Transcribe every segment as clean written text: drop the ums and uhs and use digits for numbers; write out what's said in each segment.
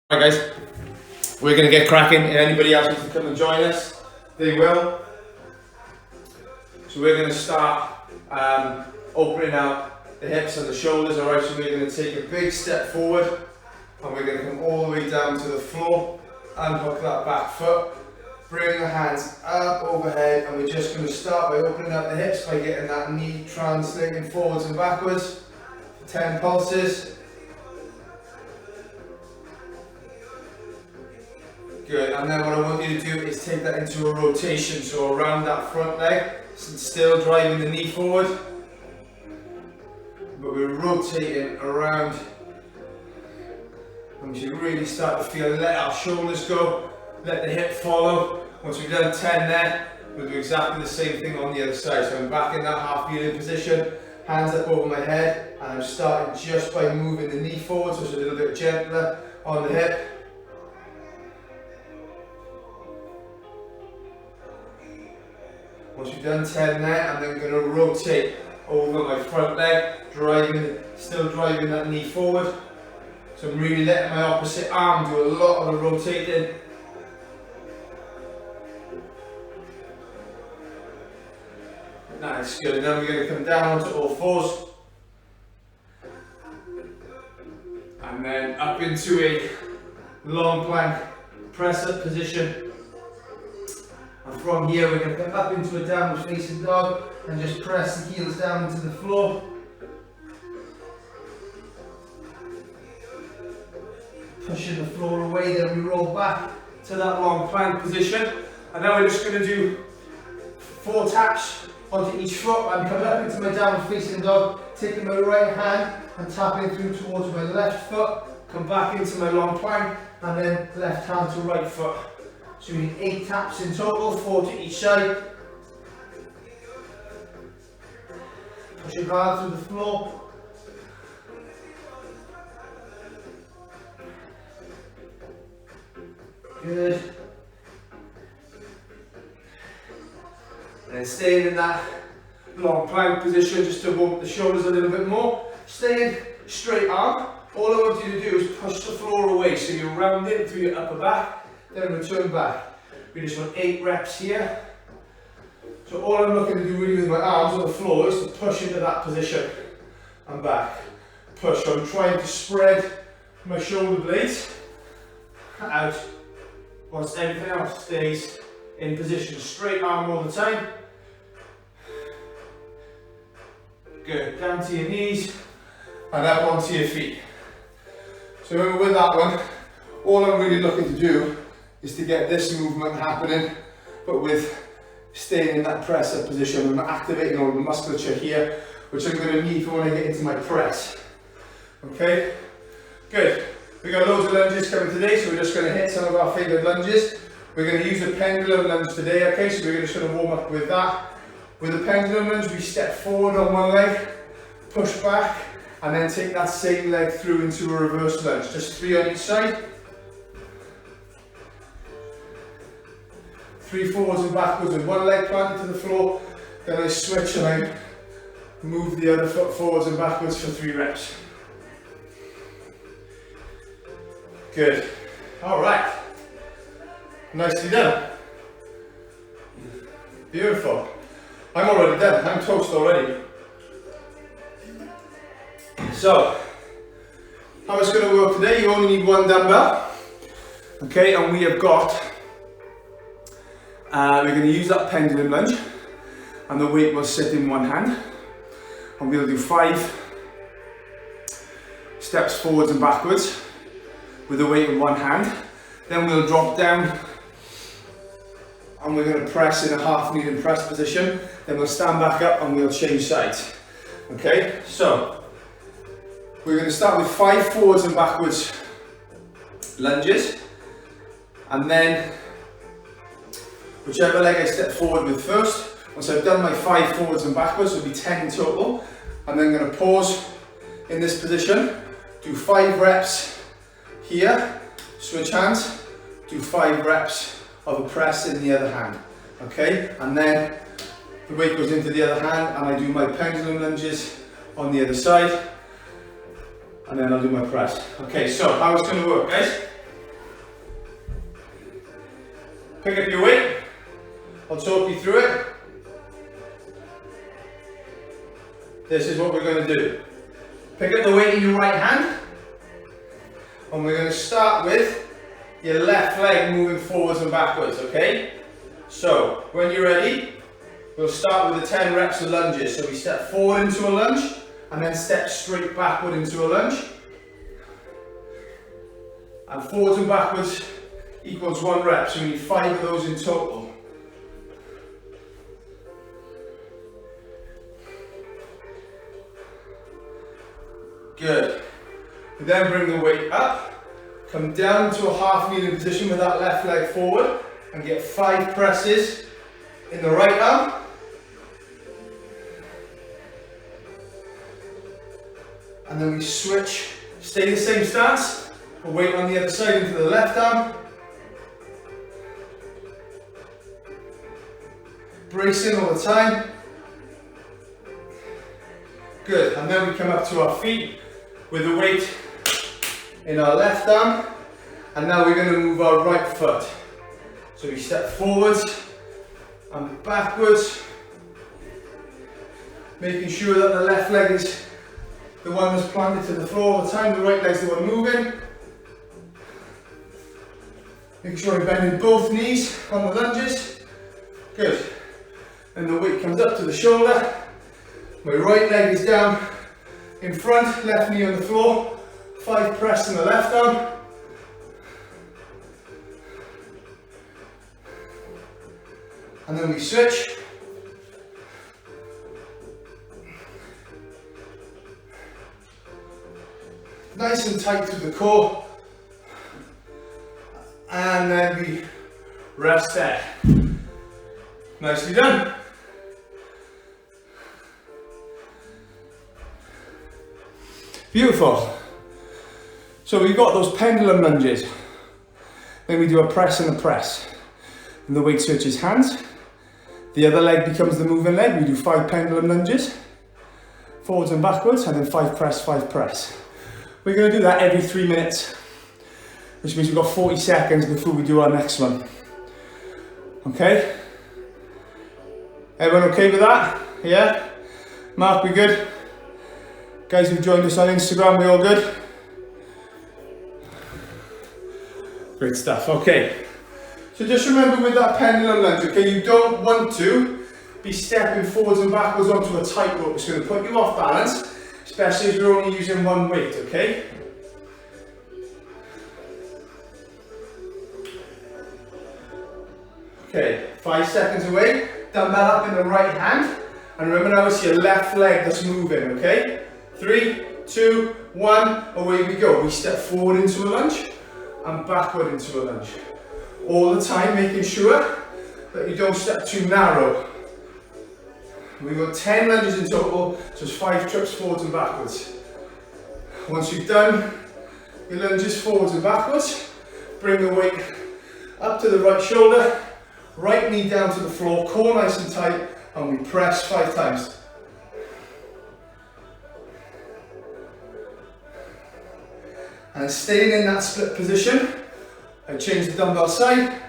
Alright guys, we're going to get cracking. If anybody else wants to come and join us, they will. So we're going to start opening out the hips and the shoulders. Alright, so we're going to take a big step forward and we're going to come all the way down to the floor, unhook that back foot, bring the hands up overhead, and we're just going to start by opening up the hips by getting that knee translating forwards and backwards for 10 pulses. Good, and then what I want you to do is take that into a rotation, so around that front leg, still driving the knee forward, but we're rotating around, and we should really start to feel, let our shoulders go, let the hip follow. Once we've done 10 there, we'll do exactly the same thing on the other side. So I'm back in that half kneeling position, hands up over my head, and I'm starting just by moving the knee forward, so it's a little bit gentler on the hip. Once you've done 10 there, I'm then going to rotate over my front leg, still driving that knee forward. So I'm really letting my opposite arm do a lot of the rotating. Nice, good. And then we're going to come down onto all fours. And then up into a long plank press-up position. And from here we're going to come up into a downward facing dog and just press the heels down into the floor. Pushing the floor away, then we roll back to that long plank position. And now we're just going to do 4 taps onto each foot. I'm coming up into my downward facing dog, taking my right hand and tapping through towards my left foot. Come back into my long plank and then left hand to right foot. So we need 8 taps in total, 4 to each side. Pushing hard through the floor. Good. And staying in that long plank position just to warm up the shoulders a little bit more. Staying straight arm. All I want you to do is push the floor away, so you round in through your upper back. Then return back. We just want 8 reps here. So all I'm looking to do really with my arms on the floor is to push into that position and back. Push. So I'm trying to spread my shoulder blades out whilst everything else stays in position. Straight arm all the time. Good. Down to your knees and up onto your feet. So remember with that one, all I'm really looking to do is to get this movement happening, but with staying in that press-up position. I'm activating all the musculature here, which I'm going to need for when I get into my press. Okay, good. We've got loads of lunges coming today, so we're just going to hit some of our favourite lunges. We're going to use a pendulum lunge today, okay, so we're just going to warm up with that. With a pendulum lunge, we step forward on one leg, push back, and then take that same leg through into a reverse lunge. Just 3 on each side. 3 forwards and backwards with one leg planted to the floor, then I switch and I move the other foot forwards and backwards for 3 reps. Good. Alright. Nicely done. Beautiful. I'm already done. I'm toast already. So, how it's going to work today, you only need 1 dumbbell. Okay, and we have got we're going to use that pendulum lunge, and the weight will sit in one hand, and we'll do 5 steps forwards and backwards with the weight in one hand. Then we'll drop down and we're going to press in a half kneeling press position. Then we'll stand back up and we'll change sides. Okay, so we're going to start with 5 forwards and backwards lunges, and then whichever leg I step forward with first. Once I've done my 5 forwards and backwards, it'll be 10 in total. I'm then going to pause in this position, do 5 reps here, switch hands, do 5 reps of a press in the other hand. Okay, and then the weight goes into the other hand and I do my pendulum lunges on the other side, and then I'll do my press. Okay, so how it's going to work, guys? Pick up your weight. I'll talk you through it. This is what we're going to do. Pick up the weight in your right hand. And we're going to start with your left leg moving forwards and backwards, okay? So, when you're ready, we'll start with the 10 reps of lunges. So we step forward into a lunge, and then step straight backward into a lunge. And forwards and backwards equals 1 rep, so we need 5 of those in total. Good. We then bring the weight up, come down to a half kneeling position with that left leg forward, and get 5 presses in the right arm. And then we switch, stay the same stance, but weight on the other side into the left arm. Bracing all the time. Good, and then we come up to our feet with the weight in our left arm, and now we're going to move our right foot. So we step forwards and backwards, making sure that the left leg is the one that's planted to the floor all the time, the right leg's the one moving. Making sure I'm bending both knees on the lunges. Good. And the weight comes up to the shoulder. My right leg is down in front, left knee on the floor. 5 press in the left arm. And then we switch. Nice and tight through the core. And then we rest there. Nicely done. Beautiful. So we've got those pendulum lunges. Then we do a press and a press. And the weight switches hands. The other leg becomes the moving leg. We do 5 pendulum lunges. Forwards and backwards, and then 5 press, 5 press. We're going to do that every 3 minutes. Which means we've got 40 seconds before we do our next one. Okay? Everyone okay with that? Yeah? Mark, we good? Guys who've joined us on Instagram, we all good? Great stuff, okay. So just remember with that pendulum lunge, okay, you don't want to be stepping forwards and backwards onto a tightrope. It's going to put you off balance, especially if you're only using one weight, okay? Okay, 5 seconds away. Dumbbell up in the right hand. And remember now it's your left leg that's moving, okay? 3, 2, 1, away we go. We step forward into a lunge and backward into a lunge. All the time making sure that you don't step too narrow. We've got 10 lunges in total, so it's 5 trips forwards and backwards. Once you've done your lunges forwards and backwards, bring the weight up to the right shoulder, right knee down to the floor, core nice and tight, and we press 5 times. And staying in that split position, I change the dumbbell side.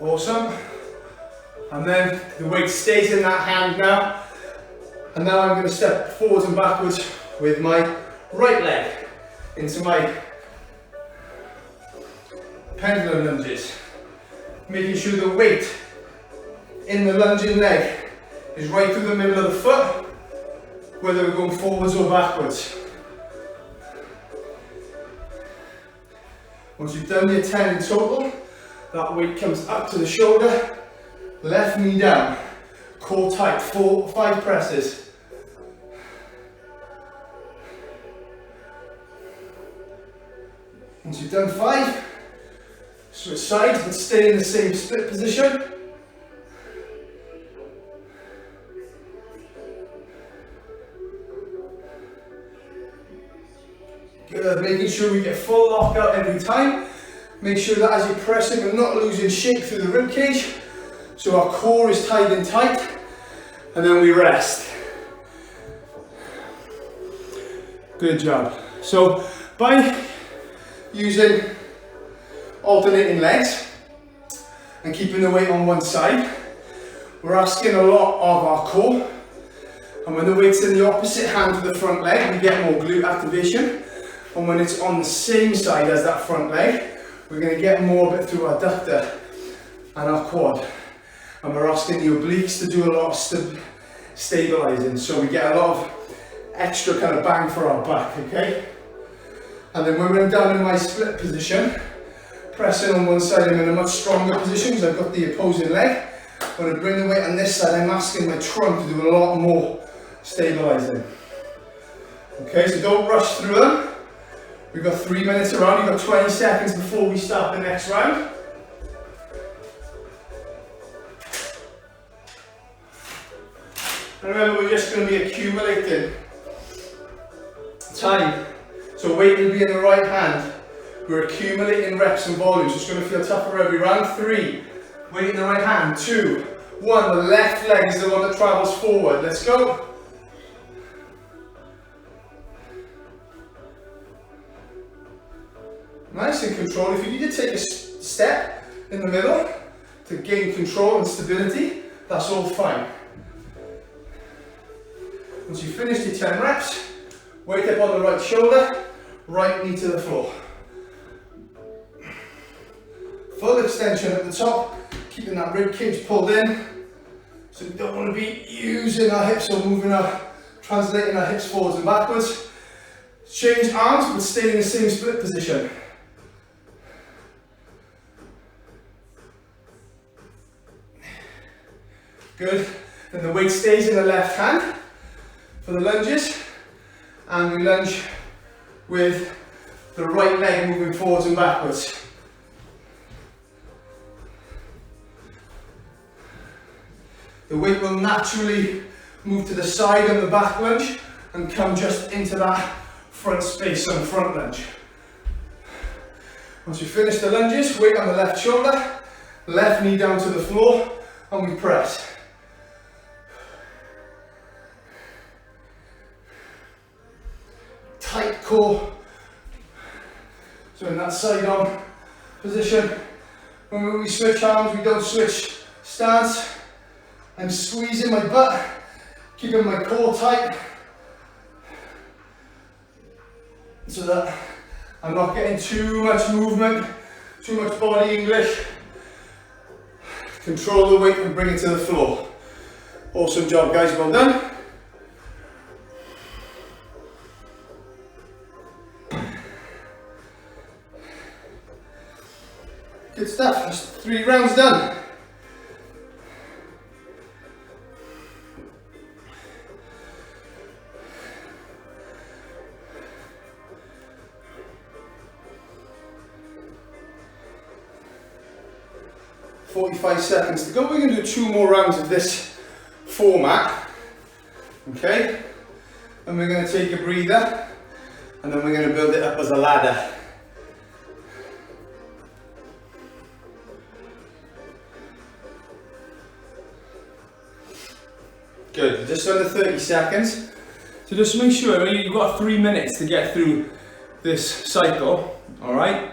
Awesome. And then the weight stays in that hand now. And now I'm going to step forwards and backwards with my right leg into my pendulum lunges. Making sure the weight in the lunging leg is right through the middle of the foot, whether we're going forwards or backwards. Once you've done your 10 in total, that weight comes up to the shoulder, left knee down, core tight, 5 presses. Once you've done 5, switch sides but stay in the same split position. Good, making sure we get full lockout every time. Make sure that as you're pressing, we're not losing shape through the rib cage. So our core is tight and tight. And then we rest. Good job. So by using alternating legs and keeping the weight on one side, we're asking a lot of our core. And when the weight's in the opposite hand to the front leg, we get more glute activation. And when it's on the same side as that front leg, we're going to get more of it through our adductor and our quad. And we're asking the obliques to do a lot of stabilizing. So we get a lot of extra kind of bang for our back, okay? And then when we're down in my split position, pressing on one side, I'm in a much stronger position because I've got the opposing leg. When I bring the weight on this side, I'm asking my trunk to do a lot more stabilizing. Okay, so don't rush through them. We've got 3 minutes around, you've got 20 seconds before we start the next round. And remember, we're just going to be accumulating time. So weight will be in the right hand. We're accumulating reps and volumes. It's going to feel tougher every round. 3, weight in the right hand. 2, 1, the left leg is the one that travels forward. Let's go. Nice and control. If you need to take a step in the middle to gain control and stability, that's all fine. Once you've finished your 10 reps, weight up on the right shoulder, right knee to the floor. Full extension at the top, keeping that rib cage pulled in. So we don't want to be using our hips or translating our hips forwards and backwards. Change arms, but stay in the same split position. Good. Then the weight stays in the left hand for the lunges, and we lunge with the right leg moving forwards and backwards. The weight will naturally move to the side on the back lunge and come just into that front space on the front lunge. Once we finish the lunges, weight on the left shoulder, left knee down to the floor, and we press. Tight core. So in that side arm position, when we switch arms, we don't switch stance. I'm squeezing my butt, keeping my core tight, so that I'm not getting too much movement, too much body English. Control the weight and bring it to the floor. Awesome job, guys, well done. Good stuff, that's 3 rounds done. .45 seconds to go. We're going to do 2 more rounds of this format, okay? And we're going to take a breather, and then we're going to build it up as a ladder. Good, just under 30 seconds. So just make sure you've got 3 minutes to get through this cycle, all right?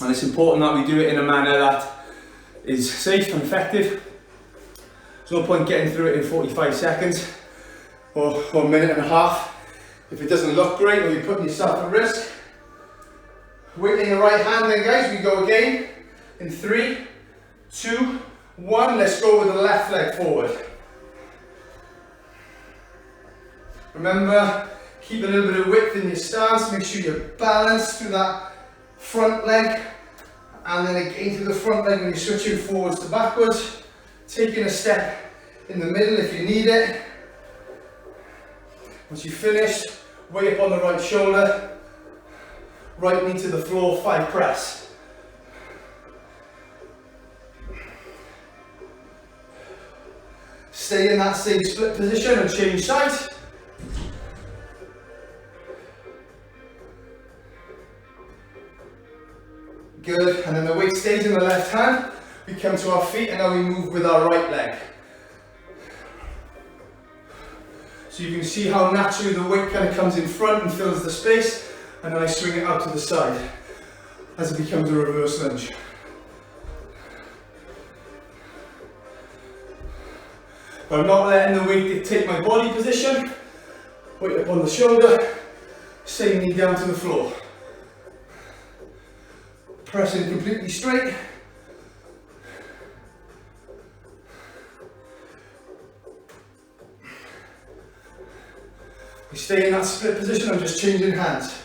And it's important that we do it in a manner that is safe and effective. There's no point getting through it in 45 seconds or a minute and a half if it doesn't look great or you're putting yourself at risk. Weight in the right hand then, guys. We go again in 3, 2, 1. Let's go with the left leg forward. Remember, keep a little bit of width in your stance. Make sure you're balanced through that front leg. And then again through the front leg when you're switching forwards to backwards. Taking a step in the middle if you need it. Once you've finished, weight up on the right shoulder. Right knee to the floor, 5 press. Stay in that same split position and change sides. Good, and then the weight stays in the left hand. We come to our feet and now we move with our right leg. So you can see how naturally the weight kind of comes in front and fills the space. and then I swing it out to the side as it becomes a reverse lunge. But I'm not letting the weight dictate my body position. Weight up on the shoulder, same knee down to the floor. Pressing completely straight. We stay in that split position, I'm just changing hands.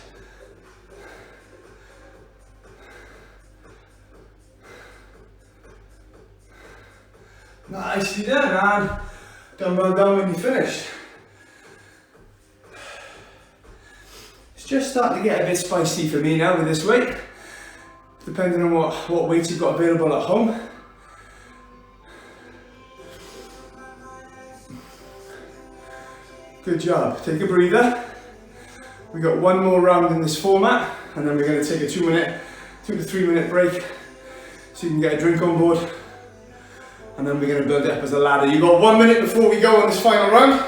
Nicely done, and dumbbell down when you're finished. It's just starting to get a bit spicy for me now with this weight, depending on what weight you've got available at home. Good job. Take a breather. We got one more round in this format, and then we're going to take a 2 to 3 minute break so you can get a drink on board. And then we're going to build it up as a ladder. You've got 1 minute before we go on this final round.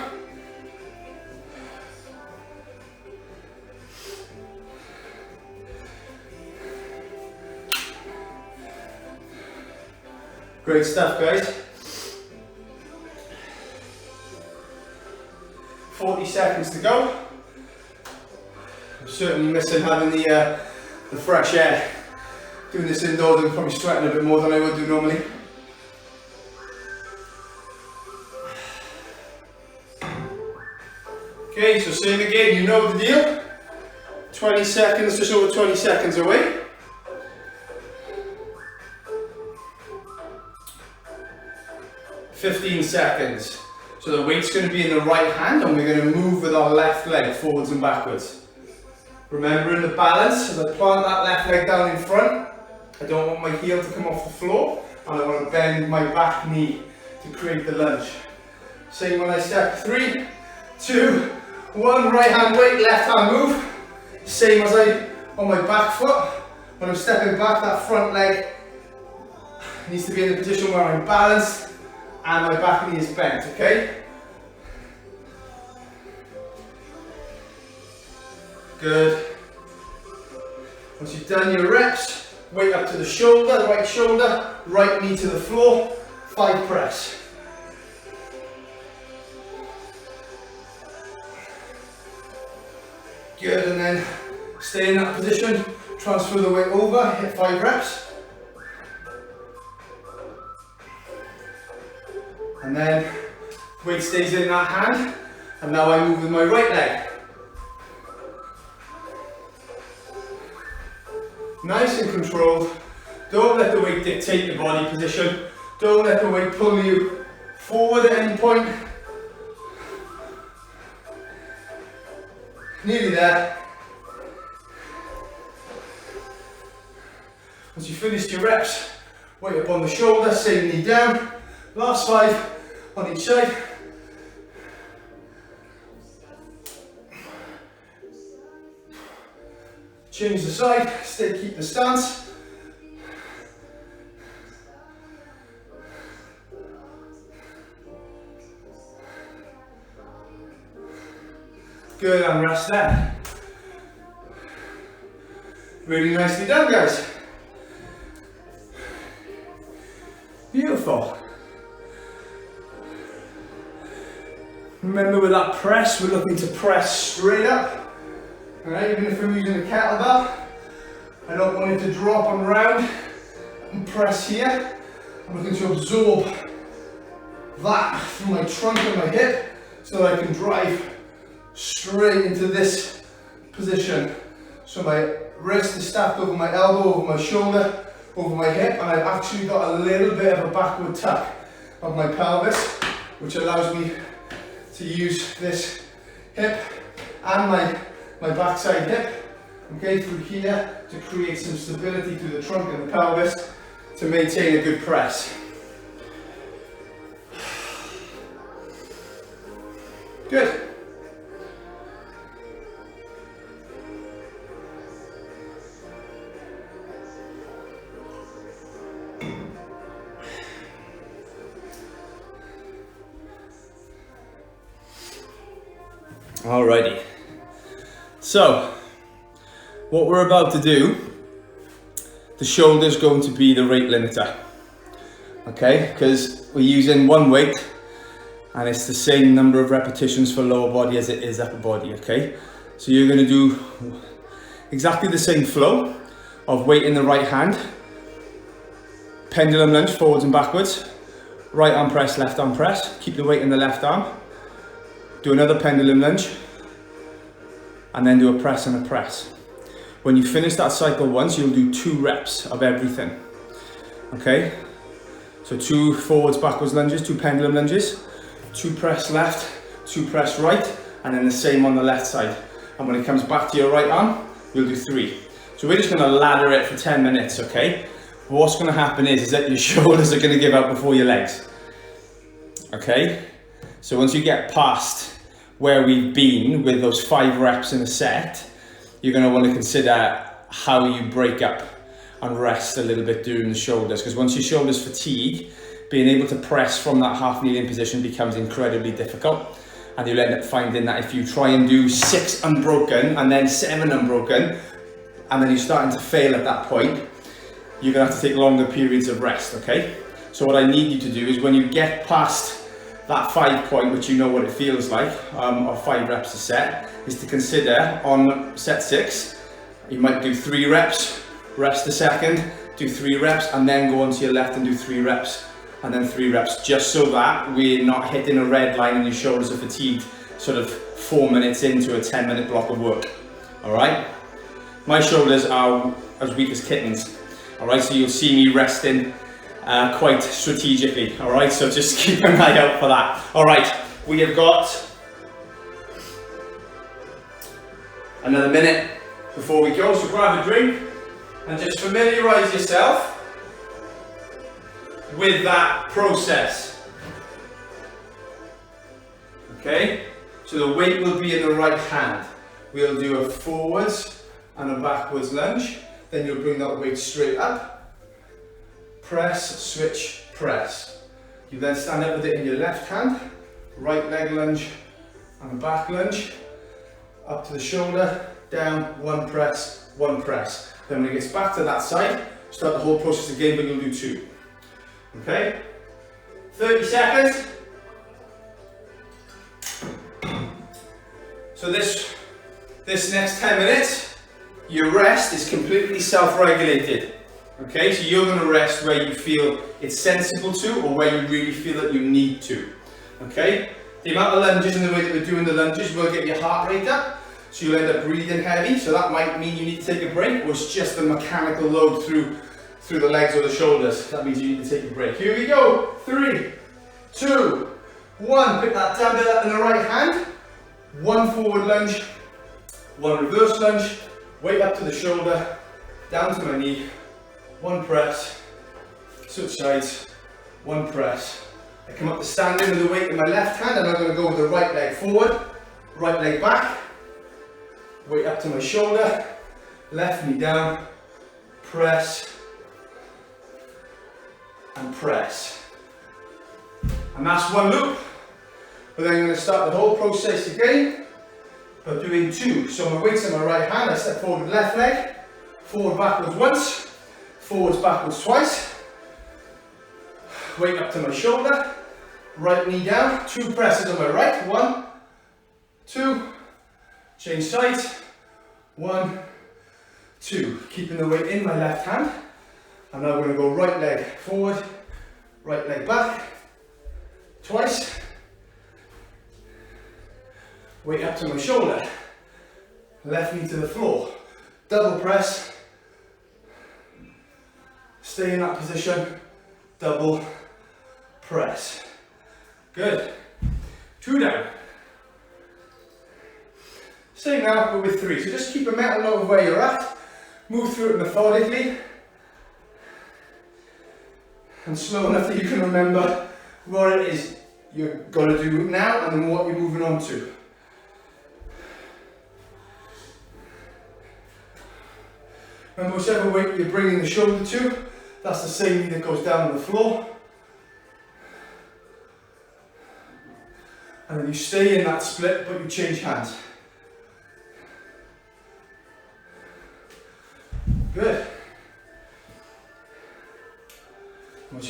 Great stuff, guys. 40 seconds to go. I'm certainly missing having the fresh air. Doing this indoors and probably sweating a bit more than I would do normally. Okay, so same again, you know the deal. 20 seconds, just over 20 seconds away. $15 seconds. So the weight's going to be in the right hand and we're going to move with our left leg forwards and backwards. Remembering the balance, as I plant that left leg down in front, I don't want my heel to come off the floor and I want to bend my back knee to create the lunge. Same when I step, 3, 2, 1, right hand weight, left hand move. Same as on my back foot. When I'm stepping back, that front leg needs to be in a position where I'm balanced and my back knee is bent, okay? Good. Once you've done your reps, weight up to the shoulder, right knee to the floor, 5 press. Good, and then stay in that position, transfer the weight over, hit 5 reps. And then weight stays in that hand, and now I move with my right leg. Nice and controlled. Don't let the weight dictate the body position. Don't let the weight pull you forward at any point. Nearly there. Once you've finished your reps, weight up on the shoulder, same knee down. Last 5 on each side. Change the side, keep the stance. Good, and rest there. Really nicely done, guys. Beautiful. Remember with that press, we're looking to press straight up. Alright, even if I'm using a kettlebell, I don't want it to drop and round and press here. I'm looking to absorb that through my trunk and my hip so that I can drive straight into this position. So my wrist is stacked over my elbow, over my shoulder, over my hip, and I've actually got a little bit of a backward tuck of my pelvis, which allows me to use this hip and my backside hip, okay, through here to create some stability through the trunk and the pelvis to maintain a good press. Good. Alrighty. So, what we're about to do, the shoulder's going to be the rate limiter. Okay, because we're using one weight and it's the same number of repetitions for lower body as it is upper body, okay? So you're gonna do exactly the same flow of weight in the right hand, pendulum lunge forwards and backwards, right arm press, left arm press, keep the weight in the left arm, do another pendulum lunge, and then do a press and a press. When you finish that cycle once, you'll do 2 reps of everything, okay? So 2 forwards, backwards lunges, 2 pendulum lunges, 2 press left, 2 press right, and then the same on the left side. And when it comes back to your right arm, you'll do 3. So we're just gonna ladder it for 10 minutes, okay? But what's gonna happen is that your shoulders are gonna give out before your legs, okay? So once you get past where we've been with those 5 reps in a set, you're gonna wanna consider how you break up and rest a little bit during the shoulders, because once your shoulders fatigue, being able to press from that half kneeling position becomes incredibly difficult. And you'll end up finding that if you try and do 6 unbroken and then 7 unbroken, and then you're starting to fail at that point, you're gonna have to take longer periods of rest, okay? So what I need you to do is when you get past that 5 point, which you know what it feels like, of 5 reps a set, is to consider on set 6, you might do 3 reps, rest a second, do 3 reps, and then go onto your left and do 3 reps, and then 3 reps, just so that we're not hitting a red line and your shoulders are fatigued sort of 4 minutes into a 10-minute block of work, all right? My shoulders are as weak as kittens, all right? So you'll see me resting quite strategically, all right? So just keep an eye out for that. All right, we have got another minute before we go, so grab a drink and just familiarize yourself with that process. Okay, so the weight will be in the right hand. We'll do a forwards and a backwards lunge, then you'll bring that weight straight up, press, switch, press. You then stand up with it in your left hand, right leg lunge and back lunge, up to the shoulder, down, 1 press, 1 press. Then when it gets back to that side, start the whole process again, but you'll do 2. Okay, 30 seconds. So this next 10 minutes, your rest is completely self-regulated. Okay, so you're going to rest where you feel it's sensible to, or where you really feel that you need to. Okay, the amount of lunges and the way that we're doing the lunges will get your heart rate up, so you'll end up breathing heavy. So that might mean you need to take a break, or it's just the mechanical load through the legs or the shoulders. That means you need to take a break. Here we go. 3, 2, 1. Pick that dumbbell up in the right hand. 1 forward lunge, 1 reverse lunge. Weight up to the shoulder, down to my knee. 1 press, switch sides, 1 press. I come up to standing with the weight in my left hand, and I'm going to go with the right leg forward, right leg back. Weight up to my shoulder, left knee down, press, and press. And that's 1 loop. But then I'm going to start the whole process again by doing 2. So my weight's in my right hand, I step forward with left leg, forward backwards once, forwards backwards twice. Weight up to my shoulder, right knee down, 2 presses on my right, 1, 2, change sides, 1, 2. Keeping the weight in my left hand. I'm now going to go right leg forward, right leg back, twice. Weight up to my shoulder, left knee to the floor, double press, stay in that position, double press. Good. 2 down. Same now, but with 3. So just keep a mental note of where you're at, move through it methodically, and slow enough that you can remember what it is you're going to do now and then what you're moving on to. Remember, whichever weight you're bringing the shoulder to, that's the same knee that goes down on the floor. And then you stay in that split, but you change hands.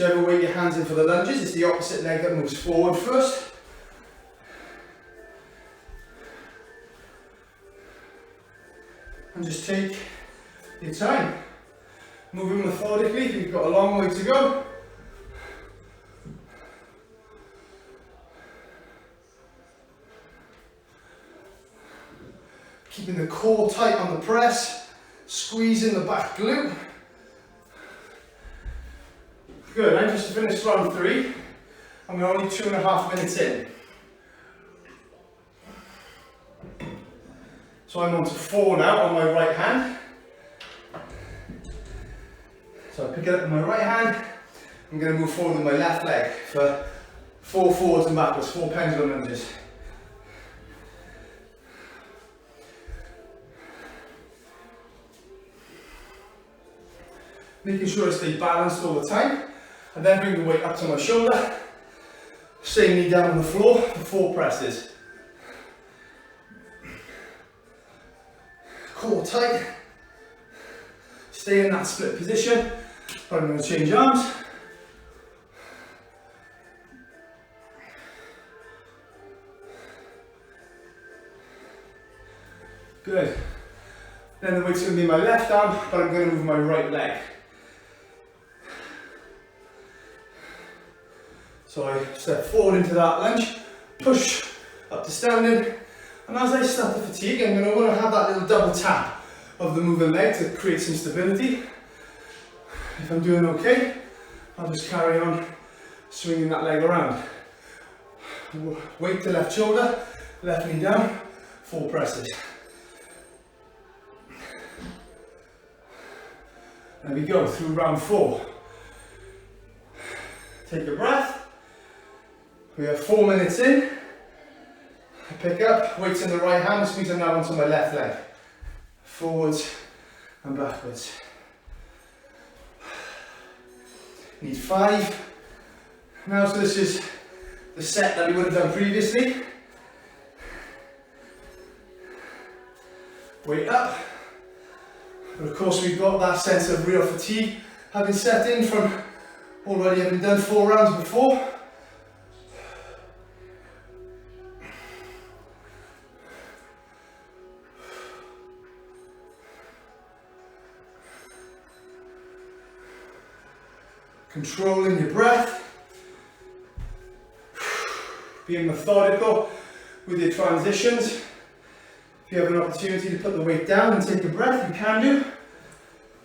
Whichever way your hands in for the lunges, it's the opposite leg that moves forward first. And just take your time. Moving methodically, you've got a long way to go. Keeping the core tight on the press, squeezing the back glute. Good, I just finished round 3, and we're only 2.5 minutes in. So I'm on to 4 now on my right hand. So I pick it up with my right hand, I'm going to move forward with my left leg for 4 forwards and backwards, 4 pendulum lunges. Making sure I stay balanced all the time, and then bring the weight up to my shoulder, staying knee down on the floor for 4 presses. Core tight, stay in that split position, but I'm going to change arms. Good. Then the weight's going to be my left arm, but I'm going to move my right leg. So I step forward into that lunge, push up to standing, and as I start to fatigue, I'm going to want to have that little double tap of the moving leg to create some stability. If I'm doing okay, I'll just carry on swinging that leg around. Weight to left shoulder, left knee down, 4 presses. There we go, through round 4. Take a breath. We have 4 minutes in. I pick up, weights in the right hand, which means I'm now onto my left leg. Forwards and backwards. Need 5. Now, so this is the set that we would have done previously. Weight up. But of course, we've got that sense of real fatigue having set in from already having done 4 rounds before. Controlling your breath, being methodical with your transitions. If you have an opportunity to put the weight down and take a breath, you can do.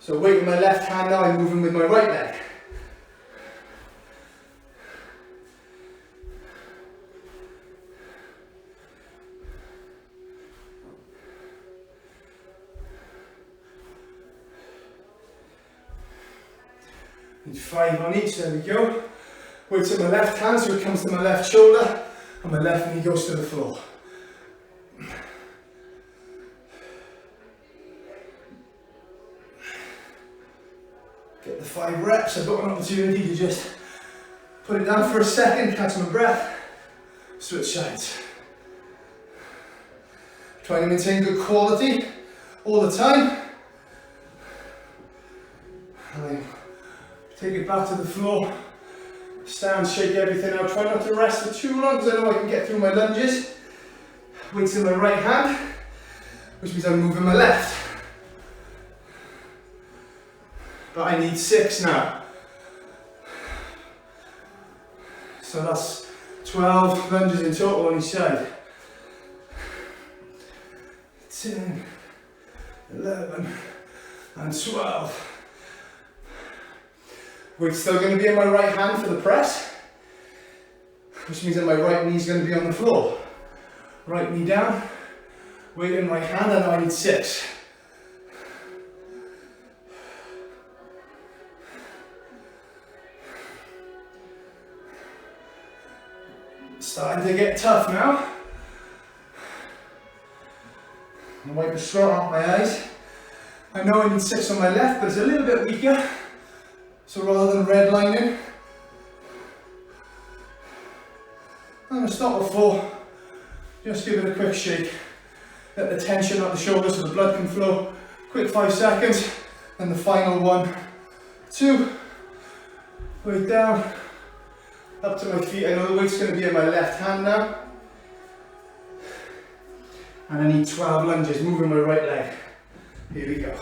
So weight with my left hand now, I'm moving with my right leg. Need 5 on each, there we go. Weight to my left hand, so it comes to my left shoulder, and my left knee goes to the floor. Get the 5 reps, I've got an opportunity to just put it down for a second, catch my breath, switch sides. Trying to maintain good quality all the time. Take it back to the floor, stand, shake everything out. Try not to rest for too long because I know I can get through my lunges. Weights in my right hand, which means I'm moving my left. But I need 6 now. So that's 12 lunges in total on each side. 10, 11, and 12. Weight's still going to be in my right hand for the press, which means that my right knee is going to be on the floor. Right knee down, weight in right hand, and now I need 6. Starting to get tough now. I'm wipe the sweat off my eyes. I know I need 6 on my left, but it's a little bit weaker. So rather than redlining, I'm going to stop at 4. Just give it a quick shake. Let the tension out the shoulders so the blood can flow. Quick 5 seconds. Then the final 1, 2. Weight down, up to my feet. I know the weight's going to be in my left hand now. And I need 12 lunges, moving my right leg. Here we go.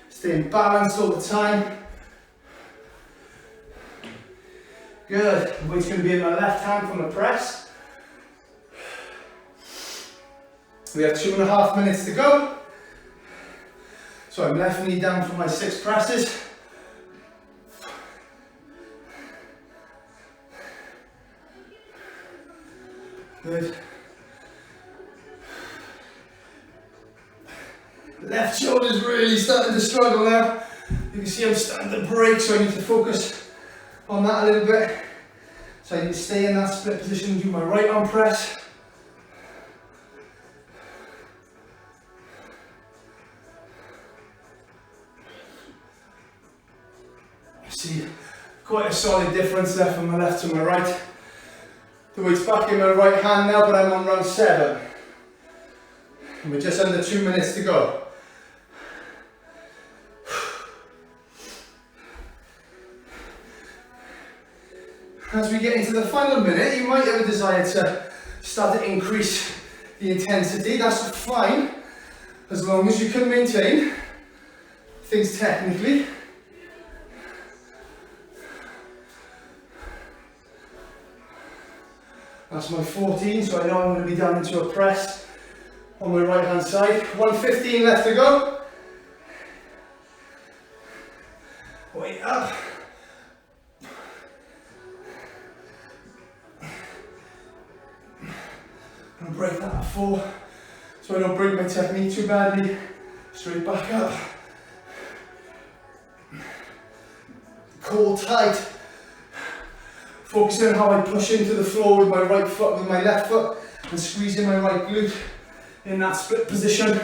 Staying balanced all the time. Good. The weight's going to be in my left hand from the press. We have 2.5 minutes to go. So I'm left knee down for my 6 presses. Good. Left shoulder's really starting to struggle now. You can see I'm starting to break, so I need to focus on that a little bit. So I need to stay in that split position and do my right arm press. I see quite a solid difference there from my left to my right. The weight's back in my right hand now, but I'm on round 7. And we're just under 2 minutes to go. As we get into the final minute, you might have a desire to start to increase the intensity. That's fine, as long as you can maintain things technically. That's my 14, so I know I'm going to be down into a press on my right hand side. 1:15 left to go. Weight up. I'm going to break that at 4, so I don't break my technique too badly. Straight back up. Core tight. Focusing on how I push into the floor with my right foot, with my left foot, and squeezing my right glute in that split position.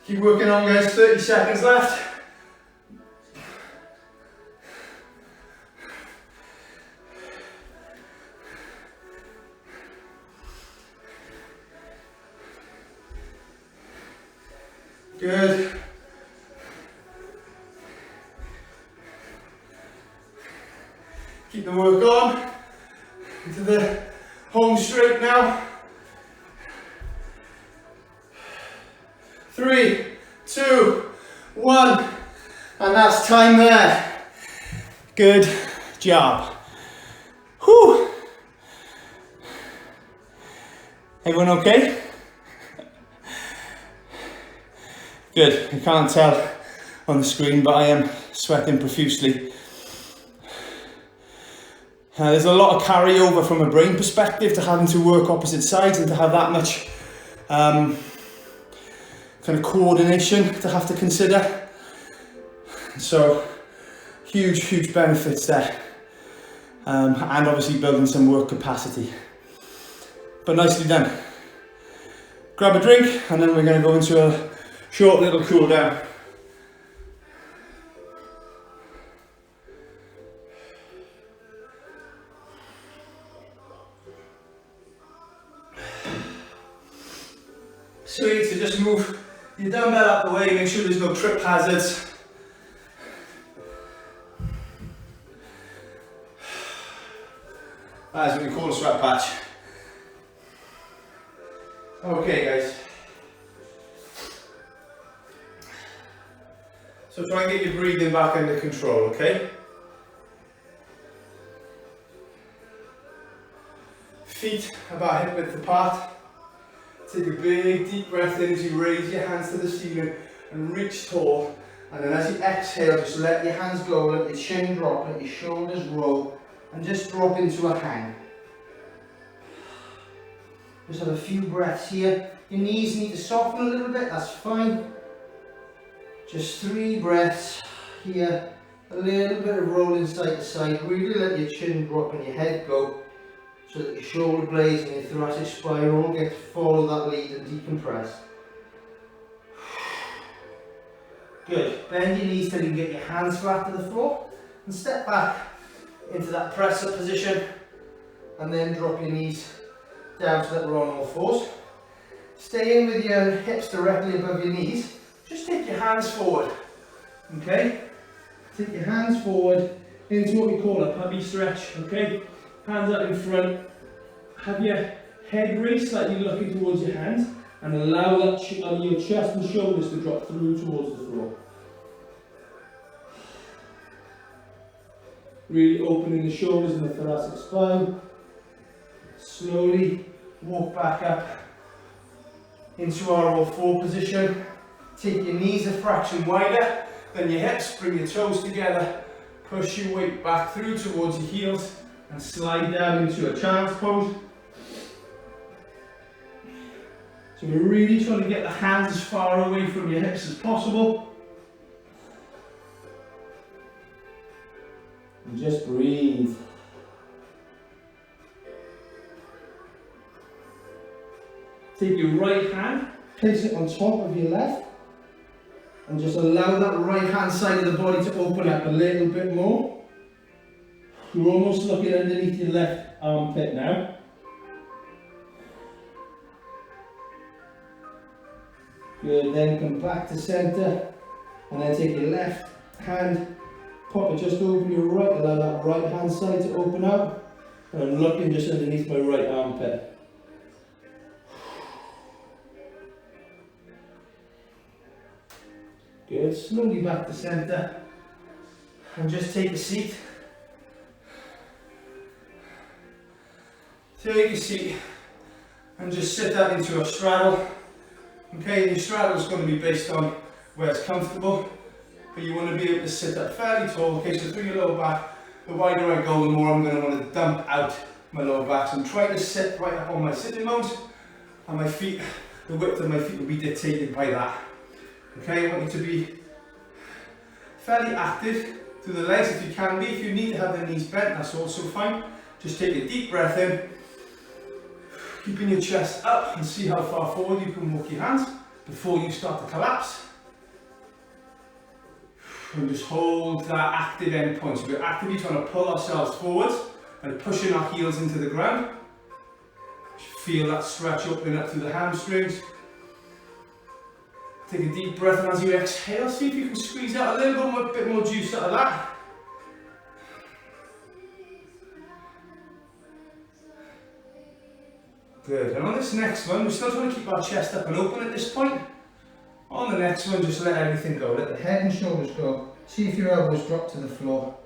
Keep working on, guys, 30 seconds left. Good. Keep the work on. Into the home straight now. 3, 2, 1, and that's time there. Good job. Whew. Everyone okay? Good. You can't tell on the screen, but I am sweating profusely. There's a lot of carryover from a brain perspective to having to work opposite sides and to have that much kind of coordination to have to consider. So huge benefits there, and obviously building some work capacity. But nicely done. Grab a drink and then we're going to go into a short little cool down. Sweet, so just move your dumbbell out the way, make sure there's no trip hazards. That's what we call a sweat patch. Okay, guys. So try and get your breathing back under control, okay? Feet about hip width apart. Take a big deep breath in as you raise your hands to the ceiling and reach tall. And then as you exhale, just let your hands go, let your chin drop, let your shoulders roll, and just drop into a hang. Just have a few breaths here. Your knees need to soften a little bit, that's fine. Just 3 breaths here. A little bit of rolling side to side. Really let your chin drop and your head go, so that your shoulder blades and your thoracic spine all get to follow that lead and decompress. Good. Bend your knees till you can get your hands flat to the floor and step back into that press up position and then drop your knees down so that we're on all fours. Stay in with your hips directly above your knees. Just take your hands forward. Okay? Take your hands forward into what we call a puppy stretch. Okay? Hands up in front. Have your head raised slightly looking towards your hands and allow that your chest and shoulders to drop through towards the floor. Really opening the shoulders and the thoracic spine. Slowly walk back up into our all four position. Take your knees a fraction wider than your hips, bring your toes together, push your weight back through towards your heels and slide down into a child's pose. So we're really trying to get the hands as far away from your hips as possible. And just breathe. Take your right hand, place it on top of your left, and just allow that right hand side of the body to open up a little bit more. You're almost looking underneath your left armpit now. Good, then come back to centre, and then take your left hand, pop it just over your right, allow that right hand side to open up, and I'm looking just underneath my right armpit. Good, slowly back to centre, and just take a seat. Take a seat, and just sit that into a straddle. Okay, your straddle is going to be based on where it's comfortable, but you want to be able to sit up fairly tall. Okay, so through your lower back, the wider I go, the more I'm going to want to dump out my lower back. So I'm trying to sit right up on my sitting bones, and my feet, the width of my feet will be dictated by that. Okay, I want you to be fairly active through the legs if you can be. If you need to have the knees bent, that's also fine. Just take a deep breath in, keeping your chest up, and see how far forward you can walk your hands before you start to collapse. And just hold that active end point. So we're actively trying to pull ourselves forwards and pushing our heels into the ground. Feel that stretch opening up through the hamstrings. Take a deep breath, and as you exhale, see if you can squeeze out a little bit more juice out of that. Good, and on this next one, we're still trying to keep our chest up and open at this point. On the next one, just let everything go. Let the head and shoulders go. See if your elbows drop to the floor.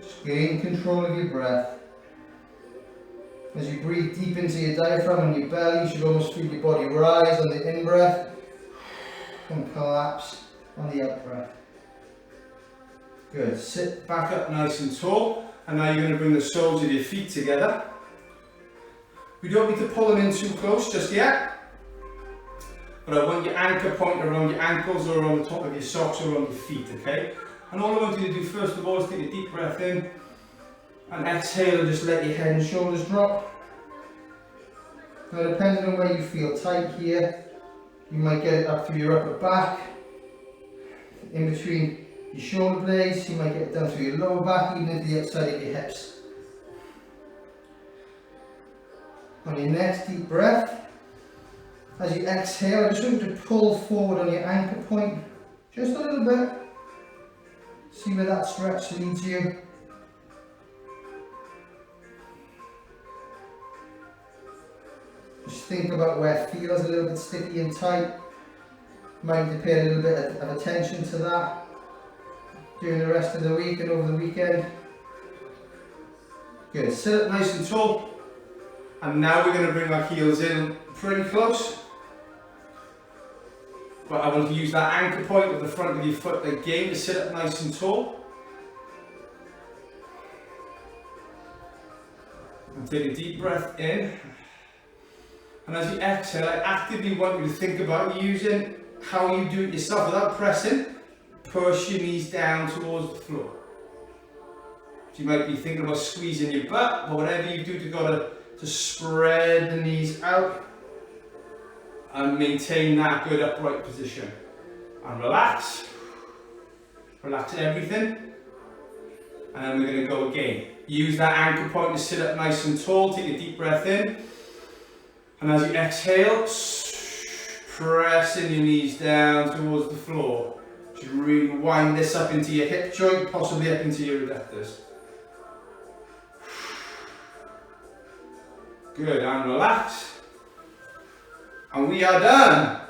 Just gain control of your breath. As you breathe deep into your diaphragm and your belly, you should almost feel your body rise on the in-breath and collapse on the out-breath. Good, sit back up nice and tall, and now you're going to bring the soles of your feet together. We don't need to pull them in too close just yet, but I want your anchor point around your ankles or around the top of your socks or around your feet, okay? And all I want you to do first of all is take a deep breath in, and exhale and just let your head and shoulders drop. Now depending on where you feel tight here, you might get it up through your upper back, in between your shoulder blades, you might get it down through your lower back, even into the outside of your hips. On your next deep breath, as you exhale, I just want you to pull forward on your anchor point, just a little bit. See where that stretch leads you. Just think about where it feels a little bit sticky and tight. Might need to pay a little bit of attention to that during the rest of the week and over the weekend. Good, sit up nice and tall. And now we're going to bring our heels in pretty close. But I want to use that anchor point at the front of your foot again to sit up nice and tall. And take a deep breath in. And as you exhale, I actively want you to think about using how you do it yourself without pressing. Push your knees down towards the floor. So you might be thinking about squeezing your butt, or whatever you do to spread the knees out. and maintain that good upright position. And relax. Relax everything. And then we're going to go again. Use that anchor point to sit up nice and tall. Take a deep breath in. And as you exhale, pressing your knees down towards the floor. You should really wind this up into your hip joint, possibly up into your adductors. Good, and relax. And we are done.